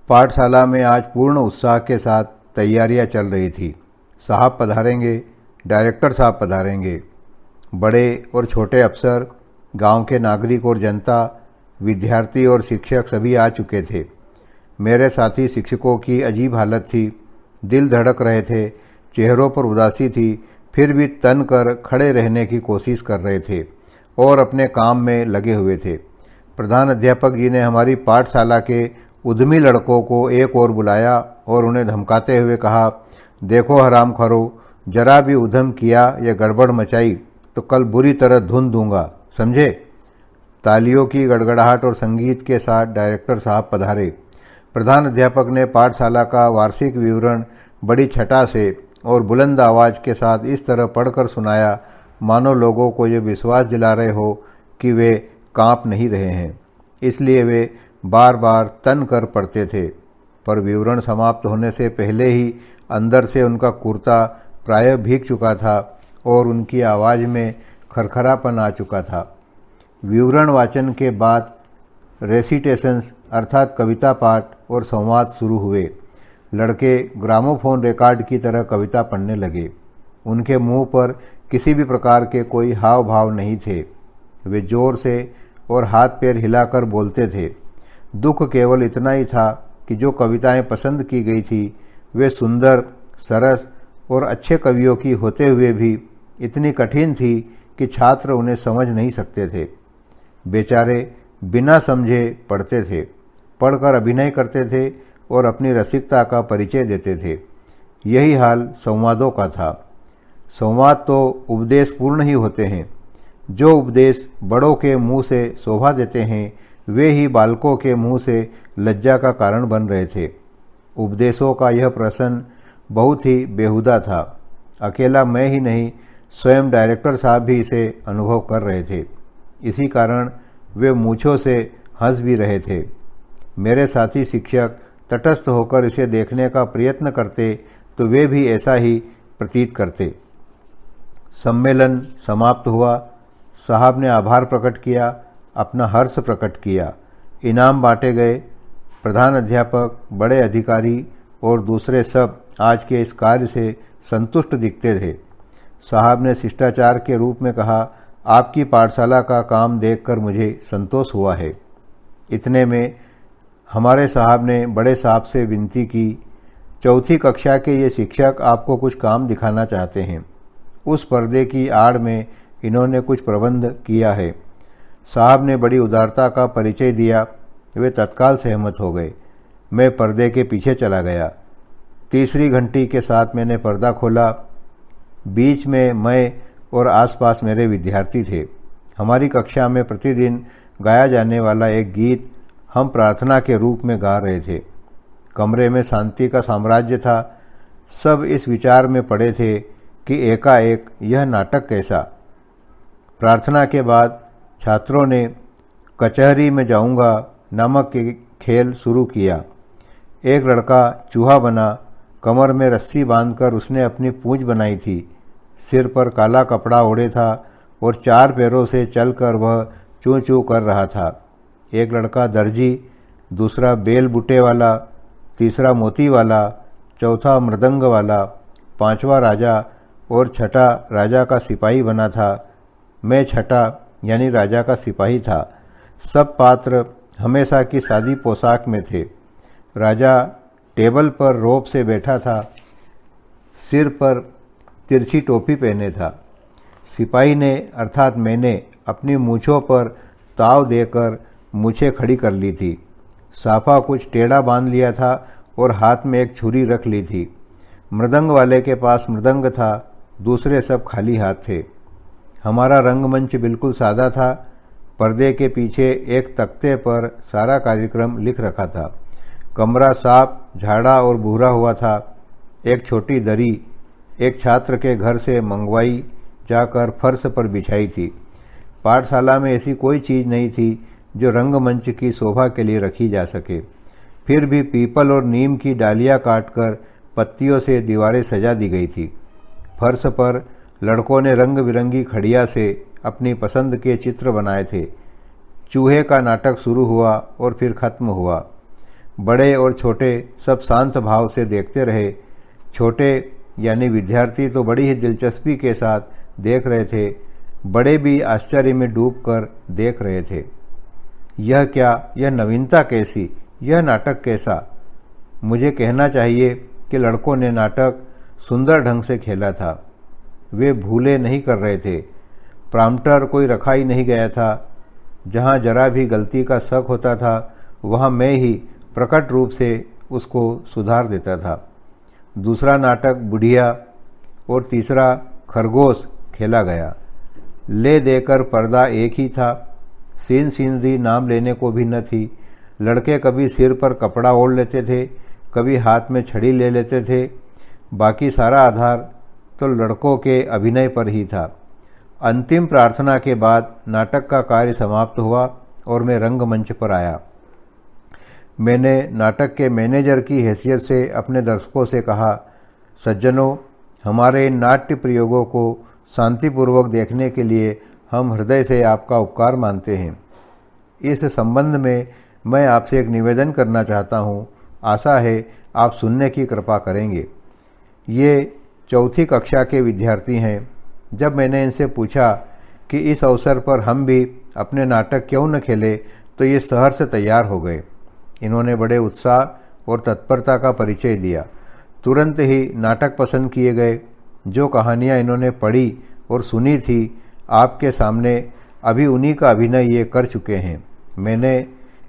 पाठशाला में आज पूर्ण उत्साह के साथ तैयारियां चल रही थी। साहब पधारेंगे, डायरेक्टर साहब पधारेंगे। बड़े और छोटे अफसर, गांव के नागरिक और जनता, विद्यार्थी और शिक्षक सभी आ चुके थे। मेरे साथी शिक्षकों की अजीब हालत थी। दिल धड़क रहे थे, चेहरों पर उदासी थी, फिर भी तन कर खड़े रहने की कोशिश कर रहे थे और अपने काम में लगे हुए थे। प्रधान अध्यापक जी ने हमारी पाठशाला के उद्यमी लड़कों को एक ओर बुलाया और उन्हें धमकाते हुए कहा, देखो हरामखोरो, जरा भी उधम किया या गड़बड़ मचाई तो कल बुरी तरह धुन दूंगा, समझे। तालियों की गड़गड़ाहट और संगीत के साथ डायरेक्टर साहब पधारे। प्रधान अध्यापक ने पाठशाला का वार्षिक विवरण बड़ी छटा से और बुलंद आवाज के साथ इस तरह पढ़कर सुनाया मानो लोगों को ये विश्वास दिला रहे हो कि वे कांप नहीं रहे हैं। इसलिए वे बार बार तन कर पढ़ते थे, पर विवरण समाप्त होने से पहले ही अंदर से उनका कुर्ता प्रायः भीग चुका था और उनकी आवाज़ में खरखरापन आ चुका था। विवरण वाचन के बाद रेसिटेशंस अर्थात कविता पाठ और संवाद शुरू हुए। लड़के ग्रामोफोन रिकॉर्ड की तरह कविता पढ़ने लगे। उनके मुंह पर किसी भी प्रकार के कोई हाव भाव नहीं थे। वे जोर से और हाथ पैर हिलाकर बोलते थे। दुख केवल इतना ही था कि जो कविताएं पसंद की गई थी वे सुंदर, सरस और अच्छे कवियों की होते हुए भी इतनी कठिन थी कि छात्र उन्हें समझ नहीं सकते थे। बेचारे बिना समझे पढ़ते थे, पढ़कर अभिनय करते थे और अपनी रसिकता का परिचय देते थे। यही हाल संवादों का था। संवाद तो उपदेश पूर्ण ही होते हैं। जो उपदेश बड़ों के मुंह से शोभा देते हैं वे ही बालकों के मुंह से लज्जा का कारण बन रहे थे। उपदेशों का यह प्रश्न बहुत ही बेहुदा था। अकेला मैं ही नहीं, स्वयं डायरेक्टर साहब भी इसे अनुभव कर रहे थे। इसी कारण वे मूंछों से हंस भी रहे थे। मेरे साथी शिक्षक तटस्थ होकर इसे देखने का प्रयत्न करते तो वे भी ऐसा ही प्रतीत करते। सम्मेलन समाप्त हुआ। साहब ने आभार प्रकट किया, अपना हर्ष प्रकट किया। इनाम बांटे गए। प्रधान अध्यापक, बड़े अधिकारी और दूसरे सब आज के इस कार्य से संतुष्ट दिखते थे। साहब ने शिष्टाचार के रूप में कहा, आपकी पाठशाला का काम देखकर मुझे संतोष हुआ है। इतने में हमारे साहब ने बड़े साहब से विनती की, चौथी कक्षा के ये शिक्षक आपको कुछ काम दिखाना चाहते हैं। उस पर्दे की आड़ में इन्होंने कुछ प्रबंध किया है। साहब ने बड़ी उदारता का परिचय दिया। वे तत्काल सहमत हो गए। मैं पर्दे के पीछे चला गया। तीसरी घंटी के साथ मैंने पर्दा खोला। बीच में मैं और आसपास मेरे विद्यार्थी थे। हमारी कक्षा में प्रतिदिन गाया जाने वाला एक गीत हम प्रार्थना के रूप में गा रहे थे। कमरे में शांति का साम्राज्य था। सब इस विचार में पड़े थे कि एकाएक यह नाटक कैसा। प्रार्थना के बाद छात्रों ने कचहरी में जाऊंगा नामक के खेल शुरू किया। एक लड़का चूहा बना। कमर में रस्सी बांधकर उसने अपनी पूंछ बनाई थी। सिर पर काला कपड़ा ओढ़े था और चार पैरों से चलकर वह चूं चूं कर रहा था। एक लड़का दर्जी, दूसरा बेल बूटे वाला, तीसरा मोती वाला, चौथा मृदंग वाला, पांचवा राजा और छठा राजा का सिपाही बना था। मैं छठा यानी राजा का सिपाही था। सब पात्र हमेशा की सादी पोशाक में थे। राजा टेबल पर रोब से बैठा था, सिर पर तिरछी टोपी पहने था। सिपाही ने अर्थात मैंने अपनी मूंछों पर ताव देकर मूंछें खड़ी कर ली थी। साफा कुछ टेढ़ा बांध लिया था और हाथ में एक छुरी रख ली थी। मृदंग वाले के पास मृदंग था, दूसरे सब खाली हाथ थे। हमारा रंगमंच बिल्कुल सादा था। पर्दे के पीछे एक तख्ते पर सारा कार्यक्रम लिख रखा था। कमरा साफ, झाड़ा और भूरा हुआ था। एक छोटी दरी एक छात्र के घर से मंगवाई जाकर फर्श पर बिछाई थी। पाठशाला में ऐसी कोई चीज़ नहीं थी जो रंगमंच की शोभा के लिए रखी जा सके। फिर भी पीपल और नीम की डालियां काटकर पत्तियों से दीवारें सजा दी गई थी। फर्श पर लड़कों ने रंग बिरंगी खड़िया से अपनी पसंद के चित्र बनाए थे। चूहे का नाटक शुरू हुआ और फिर खत्म हुआ। बड़े और छोटे सब शांत भाव से देखते रहे। छोटे यानी विद्यार्थी तो बड़ी ही दिलचस्पी के साथ देख रहे थे, बड़े भी आश्चर्य में डूबकर देख रहे थे। यह क्या, यह नवीनता कैसी, यह नाटक कैसा। मुझे कहना चाहिए कि लड़कों ने नाटक सुंदर ढंग से खेला था। वे भूले नहीं कर रहे थे। प्रॉम्प्टर कोई रखा ही नहीं गया था। जहाँ जरा भी गलती का शक होता था वहाँ मैं ही प्रकट रूप से उसको सुधार देता था। दूसरा नाटक बुढ़िया और तीसरा खरगोश खेला गया। ले देकर पर्दा एक ही था। सीनरी नाम लेने को भी न थी। लड़के कभी सिर पर कपड़ा ओढ़ लेते थे, कभी हाथ में छड़ी ले लेते थे। बाकी सारा आधार तो लड़कों के अभिनय पर ही था। अंतिम प्रार्थना के बाद नाटक का कार्य समाप्त हुआ और मैं रंगमंच पर आया। मैंने नाटक के मैनेजर की हैसियत से अपने दर्शकों से कहा, सज्जनों, हमारे नाट्य प्रयोगों को शांतिपूर्वक देखने के लिए हम हृदय से आपका उपकार मानते हैं। इस संबंध में मैं आपसे एक निवेदन करना चाहता हूँ। आशा है आप सुनने की कृपा करेंगे। ये चौथी कक्षा के विद्यार्थी हैं। जब मैंने इनसे पूछा कि इस अवसर पर हम भी अपने नाटक क्यों न खेले तो ये शहर से तैयार हो गए। इन्होंने बड़े उत्साह और तत्परता का परिचय दिया। तुरंत ही नाटक पसंद किए गए। जो कहानियाँ इन्होंने पढ़ी और सुनी थी आपके सामने अभी उन्हीं का अभिनय ये कर चुके हैं। मैंने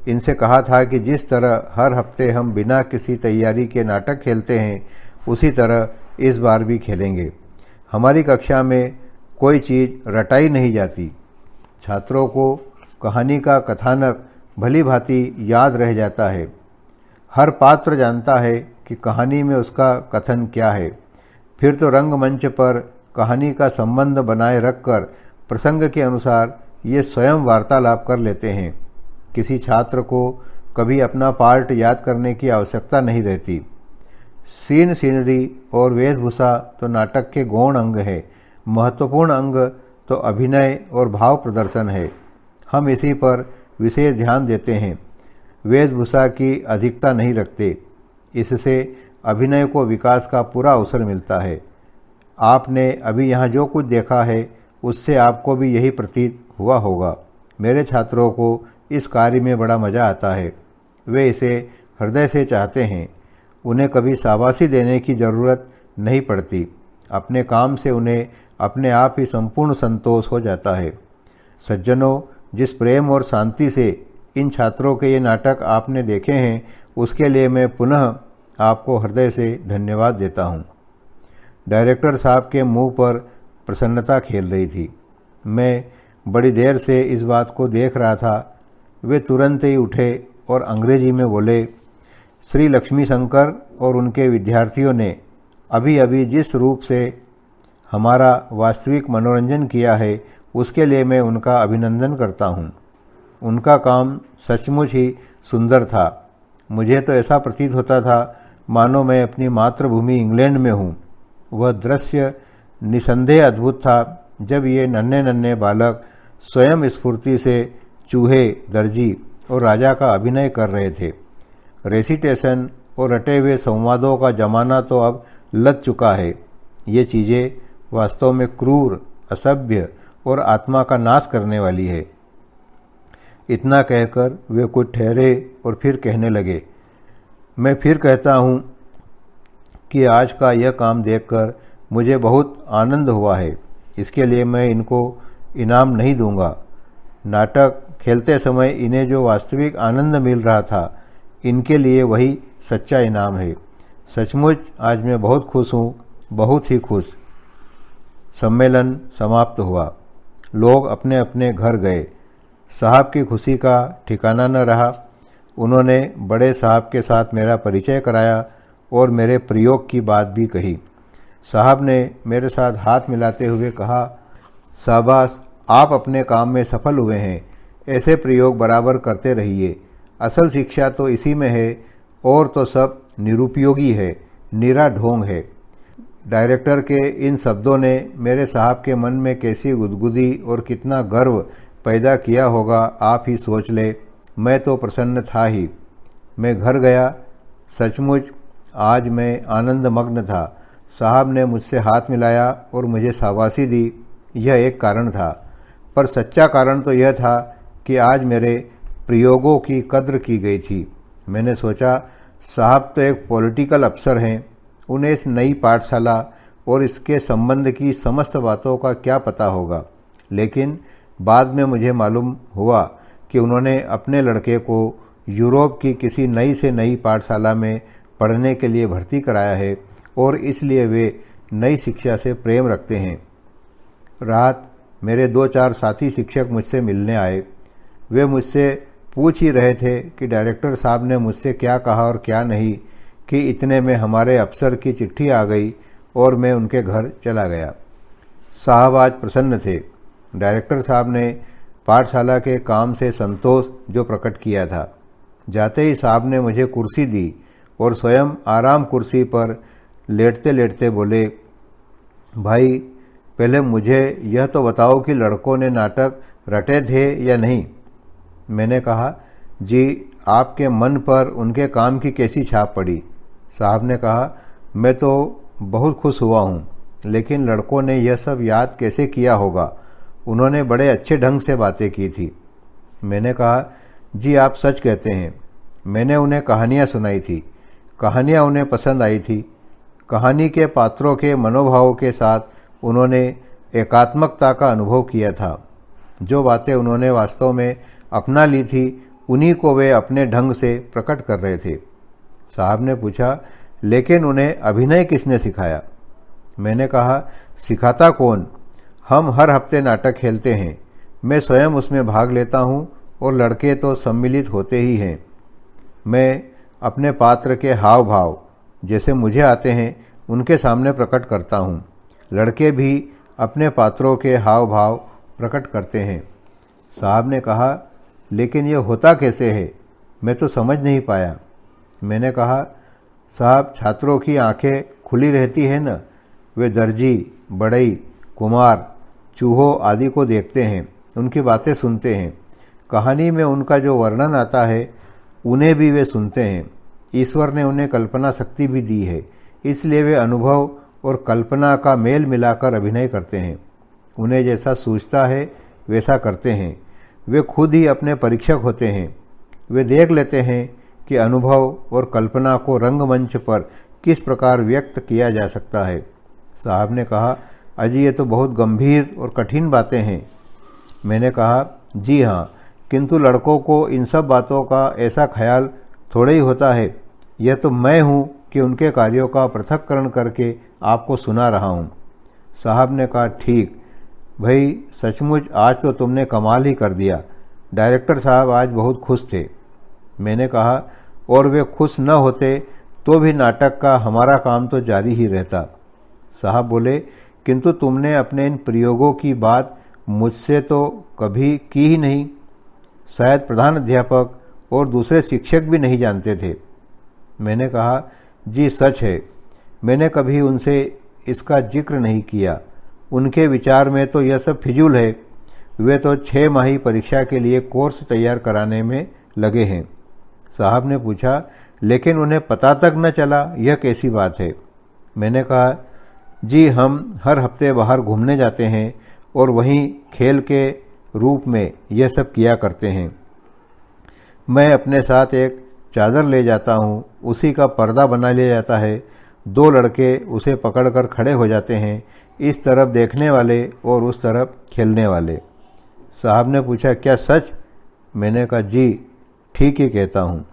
इनसे कहा था कि जिस तरह हर हफ्ते हम बिना किसी तैयारी के नाटक खेलते हैं उसी तरह इस बार भी खेलेंगे। हमारी कक्षा में कोई चीज़ रटाई नहीं जाती। छात्रों को कहानी का कथानक भली भांति याद रह जाता है। हर पात्र जानता है कि कहानी में उसका कथन क्या है। फिर तो रंगमंच पर कहानी का संबंध बनाए रखकर प्रसंग के अनुसार ये स्वयं वार्तालाप कर लेते हैं। किसी छात्र को कभी अपना पार्ट याद करने की आवश्यकता नहीं रहती। सीनरी और वेशभूषा तो नाटक के गौण अंग है। महत्वपूर्ण अंग तो अभिनय और भाव प्रदर्शन है। हम इसी पर विशेष ध्यान देते हैं। वेशभूषा की अधिकता नहीं रखते। इससे अभिनय को विकास का पूरा अवसर मिलता है। आपने अभी यहाँ जो कुछ देखा है उससे आपको भी यही प्रतीत हुआ होगा। मेरे छात्रों को इस कार्य में बड़ा मज़ा आता है। वे इसे हृदय से चाहते हैं। उन्हें कभी शाबाशी देने की ज़रूरत नहीं पड़ती। अपने काम से उन्हें अपने आप ही संपूर्ण संतोष हो जाता है। सज्जनों, जिस प्रेम और शांति से इन छात्रों के ये नाटक आपने देखे हैं उसके लिए मैं पुनः आपको हृदय से धन्यवाद देता हूँ। डायरेक्टर साहब के मुंह पर प्रसन्नता खेल रही थी। मैं बड़ी देर से इस बात को देख रहा था। वे तुरंत ही उठे और अंग्रेजी में बोले, श्री लक्ष्मी शंकर और उनके विद्यार्थियों ने अभी अभी जिस रूप से हमारा वास्तविक मनोरंजन किया है उसके लिए मैं उनका अभिनंदन करता हूँ। उनका काम सचमुच ही सुंदर था। मुझे तो ऐसा प्रतीत होता था मानो मैं अपनी मातृभूमि इंग्लैंड में हूँ। वह दृश्य निसंदेह अद्भुत था जब ये नन्हे नन्हे बालक स्वयं स्फूर्ति से चूहे, दर्जी और राजा का अभिनय कर रहे थे। रेसिटेशन और रटे हुए संवादों का जमाना तो अब लग चुका है। ये चीज़ें वास्तव में क्रूर, असभ्य और आत्मा का नाश करने वाली है। इतना कहकर वे कुछ ठहरे और फिर कहने लगे, मैं फिर कहता हूँ कि आज का यह काम देखकर मुझे बहुत आनंद हुआ है। इसके लिए मैं इनको इनाम नहीं दूंगा। नाटक खेलते समय इन्हें जो वास्तविक आनंद मिल रहा था इनके लिए वही सच्चा इनाम है। सचमुच आज मैं बहुत खुश हूँ, बहुत ही खुश। सम्मेलन समाप्त हुआ। लोग अपने अपने घर गए। साहब की खुशी का ठिकाना न रहा। उन्होंने बड़े साहब के साथ मेरा परिचय कराया और मेरे प्रयोग की बात भी कही। साहब ने मेरे साथ हाथ मिलाते हुए कहा, शाबाश, आप अपने काम में सफल हुए हैं। ऐसे प्रयोग बराबर करते रहिए। असल शिक्षा तो इसी में है। और तो सब निरुपयोगी है, निरा ढोंग है। डायरेक्टर के इन शब्दों ने मेरे साहब के मन में कैसी गुदगुदी और कितना गर्व पैदा किया होगा आप ही सोच ले। मैं तो प्रसन्न था ही। मैं घर गया। सचमुच आज मैं आनंदमग्न था। साहब ने मुझसे हाथ मिलाया और मुझे शाबाशी दी। यह एक कारण था, पर सच्चा कारण तो यह था कि आज मेरे प्रयोगों की कद्र की गई थी। मैंने सोचा साहब तो एक पॉलिटिकल अफसर हैं, उन्हें इस नई पाठशाला और इसके संबंध की समस्त बातों का क्या पता होगा। लेकिन बाद में मुझे मालूम हुआ कि उन्होंने अपने लड़के को यूरोप की किसी नई से नई पाठशाला में पढ़ने के लिए भर्ती कराया है और इसलिए वे नई शिक्षा से प्रेम रखते हैं। रात मेरे 2-4 साथी शिक्षक मुझसे मिलने आए। वे मुझसे पूछ ही रहे थे कि डायरेक्टर साहब ने मुझसे क्या कहा और क्या नहीं, कि इतने में हमारे अफसर की चिट्ठी आ गई और मैं उनके घर चला गया। साहब आज प्रसन्न थे। डायरेक्टर साहब ने पाठशाला के काम से संतोष जो प्रकट किया था। जाते ही साहब ने मुझे कुर्सी दी और स्वयं आराम कुर्सी पर लेटते लेटते बोले, भाई पहले मुझे यह तो बताओ कि लड़कों ने नाटक रटे थे या नहीं। मैंने कहा, जी आपके मन पर उनके काम की कैसी छाप पड़ी। साहब ने कहा, मैं तो बहुत खुश हुआ हूँ, लेकिन लड़कों ने यह सब याद कैसे किया होगा। उन्होंने बड़े अच्छे ढंग से बातें की थी। मैंने कहा, जी आप सच कहते हैं। मैंने उन्हें कहानियाँ सुनाई थी। कहानियाँ उन्हें पसंद आई थी। कहानी के पात्रों के मनोभावों के साथ उन्होंने एकात्मकता का अनुभव किया था। जो बातें उन्होंने वास्तव में अपना ली थी, उन्हीं को वे अपने ढंग से प्रकट कर रहे थे। साहब ने पूछा, लेकिन उन्हें अभिनय किसने सिखाया। मैंने कहा, सिखाता कौन, हम हर हफ्ते नाटक खेलते हैं। मैं स्वयं उसमें भाग लेता हूँ और लड़के तो सम्मिलित होते ही हैं। मैं अपने पात्र के हाव भाव जैसे मुझे आते हैं उनके सामने प्रकट करता हूँ। लड़के भी अपने पात्रों के हाव भाव प्रकट करते हैं। साहब ने कहा, लेकिन यह होता कैसे है, मैं तो समझ नहीं पाया। मैंने कहा, साहब छात्रों की आंखें खुली रहती है न, वे दर्जी, बढ़ई, कुमार, चूहों आदि को देखते हैं, उनकी बातें सुनते हैं। कहानी में उनका जो वर्णन आता है उन्हें भी वे सुनते हैं। ईश्वर ने उन्हें कल्पना शक्ति भी दी है, इसलिए वे अनुभव और कल्पना का मेल मिलाकर अभिनय करते हैं। उन्हें जैसा सूझता है वैसा करते हैं। वे खुद ही अपने परीक्षक होते हैं। वे देख लेते हैं कि अनुभव और कल्पना को रंगमंच पर किस प्रकार व्यक्त किया जा सकता है। साहब ने कहा, अजी ये तो बहुत गंभीर और कठिन बातें हैं। मैंने कहा, जी हाँ, किंतु लड़कों को इन सब बातों का ऐसा ख्याल थोड़े ही होता है। यह तो मैं हूँ कि उनके कार्यों का पृथक्करण करके आपको सुना रहा हूँ। साहब ने कहा, ठीक भाई, सचमुच आज तो तुमने कमाल ही कर दिया। डायरेक्टर साहब आज बहुत खुश थे। मैंने कहा, और वे खुश न होते तो भी नाटक का हमारा काम तो जारी ही रहता। साहब बोले, किंतु तुमने अपने इन प्रयोगों की बात मुझसे तो कभी की ही नहीं। शायद प्रधान अध्यापक और दूसरे शिक्षक भी नहीं जानते थे। मैंने कहा, जी सच है, मैंने कभी उनसे इसका जिक्र नहीं किया। उनके विचार में तो यह सब फिजूल है। वे तो 6 माही परीक्षा के लिए कोर्स तैयार कराने में लगे हैं। साहब ने पूछा, लेकिन उन्हें पता तक न चला, यह कैसी बात है। मैंने कहा, जी हम हर हफ्ते बाहर घूमने जाते हैं और वहीं खेल के रूप में यह सब किया करते हैं। मैं अपने साथ एक चादर ले जाता हूँ, उसी का पर्दा बना लिया जाता है। 2 लड़के उसे पकड़कर खड़े हो जाते हैं, इस तरफ देखने वाले और उस तरफ खेलने वाले। साहब ने पूछा, क्या सच? मैंने कहा, जी ठीक ही कहता हूँ।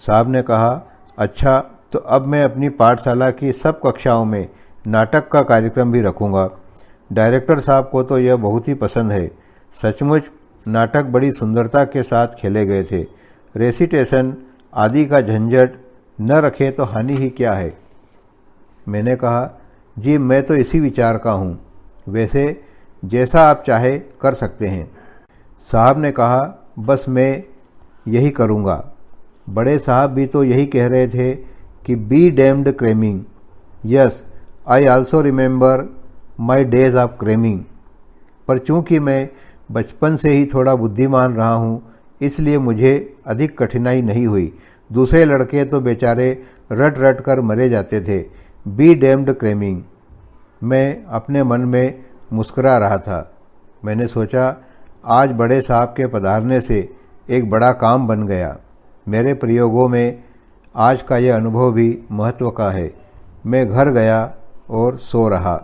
साहब ने कहा, अच्छा तो अब मैं अपनी पाठशाला की सब कक्षाओं में नाटक का कार्यक्रम भी रखूँगा। डायरेक्टर साहब को तो यह बहुत ही पसंद है। सचमुच नाटक बड़ी सुंदरता के साथ खेले गए थे। रेसिटेशन आदि का झंझट न रखे तो हानि ही क्या है। मैंने कहा, जी मैं तो इसी विचार का हूँ। वैसे जैसा आप चाहे कर सकते हैं। साहब ने कहा, बस मैं यही करूँगा। बड़े साहब भी तो यही कह रहे थे कि be damned cramming. Yes, I also remember my days of cramming. पर चूंकि मैं बचपन से ही थोड़ा बुद्धिमान रहा हूँ, इसलिए मुझे अधिक कठिनाई नहीं हुई। दूसरे लड़के तो बेचारे रट रट कर मरे जाते थे। Be damned cramming. मैं अपने मन में मुस्कुरा रहा था। मैंने सोचा, आज बड़े साहब के पधारने से एक बड़ा काम बन गया। मेरे प्रयोगों में आज का यह अनुभव भी महत्व का है। मैं घर गया और सो रहा।